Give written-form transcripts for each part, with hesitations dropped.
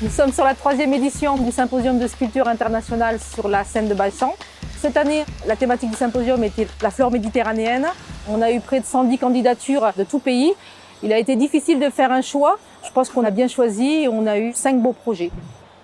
Nous sommes sur la 3e édition du Symposium de sculpture internationale sur la Seine de Balsan. Cette année, la thématique du symposium était la flore méditerranéenne. On a eu près de 110 candidatures de tout pays. Il a été difficile de faire un choix. Je pense qu'on a bien choisi et on a eu 5 beaux projets.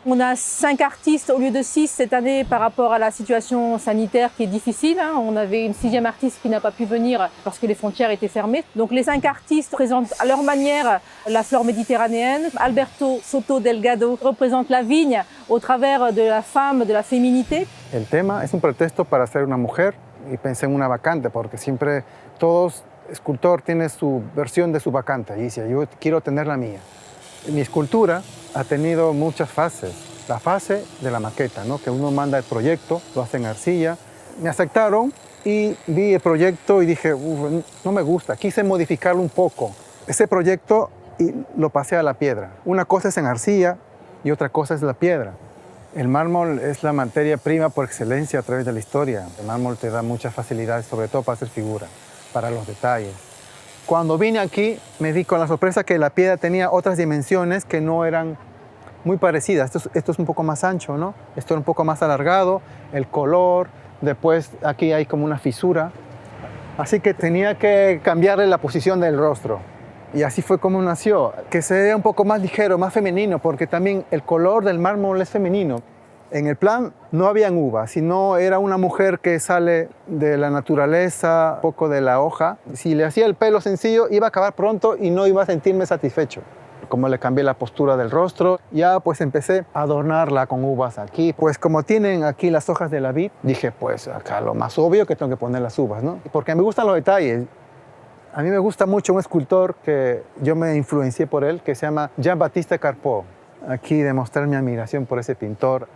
On a 5 artistes au lieu de 6 cette année par rapport à la situation sanitaire qui est difficile. On avait une 6e artiste qui n'a pas pu venir parce que les frontières étaient fermées. Donc les 5 artistes présentent à leur manière la flore méditerranéenne. Alberto Soto Delgado représente la vigne au travers de la femme, de la féminité. El tema es un pretexto para ser una mujer y pensé en una vacante porque siempre todos escultor tiene su versión de su vacante y dice yo quiero tener la mía. Mi escultura ha tenido muchas fases. La fase de la maqueta, ¿no? Que uno manda el proyecto, lo hace en arcilla. Me aceptaron y vi el proyecto y dije, no me gusta, quise modificarlo un poco. Ese proyecto y lo pasé a la piedra. Una cosa es en arcilla y otra cosa es la piedra. El mármol es la materia prima por excelencia a través de la historia. El mármol te da muchas facilidades, sobre todo para hacer figura, para los detalles. Cuando vine aquí me di con la sorpresa que la piedra tenía otras dimensiones que no eran muy parecidas. Esto es un poco más ancho, ¿no? Esto era un poco más alargado, el color, después aquí hay como una fisura. Así que tenía que cambiarle la posición del rostro. Y así fue como nació, que se vea un poco más ligero, más femenino, porque también el color del mármol es femenino. En el plan no habían uvas, sino era una mujer que sale de la naturaleza, un poco de la hoja. Si le hacía el pelo sencillo, iba a acabar pronto y no iba a sentirme satisfecho. Como le cambié la postura del rostro, ya pues empecé a adornarla con uvas aquí. Pues como tienen aquí las hojas de la vid, dije pues acá lo más obvio que tengo que poner las uvas, ¿no? Porque me gustan los detalles. A mí me gusta mucho un escultor que yo me influencié por él, que se llama Jean-Baptiste Carpeaux. Aquí demostrar mi admiración por ese pintor.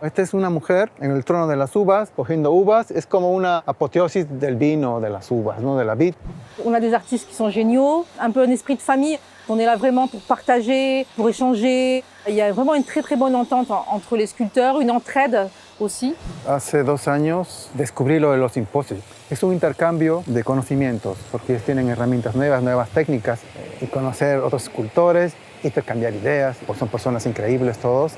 Esta es una mujer en el trono de las uvas, cogiendo uvas. Es como una apoteosis del vino, de las uvas, ¿no? De la vid. On a des artistes qui sont géniaux, un peu un esprit de famille. On est là vraiment pour partager, pour échanger. Il y a vraiment une très très bonne entente entre les sculpteurs, une entraide aussi. Hace 2 años descubrí lo de los simposios. Es un intercambio de conocimientos, porque ellos tienen herramientas nuevas, nuevas técnicas, y conocer otros escultores, intercambiar ideas, pues son personas increíbles todos,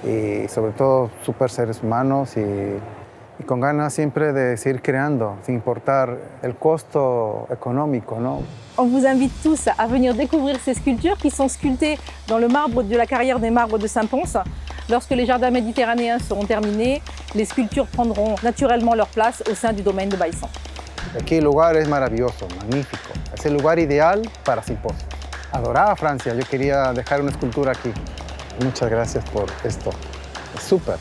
y sobre todo súper seres humanos y con ganas siempre de seguir creando, sin importar el costo económico, ¿no? On vous invite tous à venir découvrir ces sculptures qui sont sculptées dans le marbre de la carrière des marbres de Saint-Pons. Lorsque les jardins méditerranéens seront terminés, les sculptures prendront naturellement leur place au sein du domaine de Balsan. Aquí el lugar es maravilloso, magnífico. Es el lugar ideal para simposios. Adoraba Francia, yo quería dejar una escultura aquí. Muchas gracias por esto. Es súper.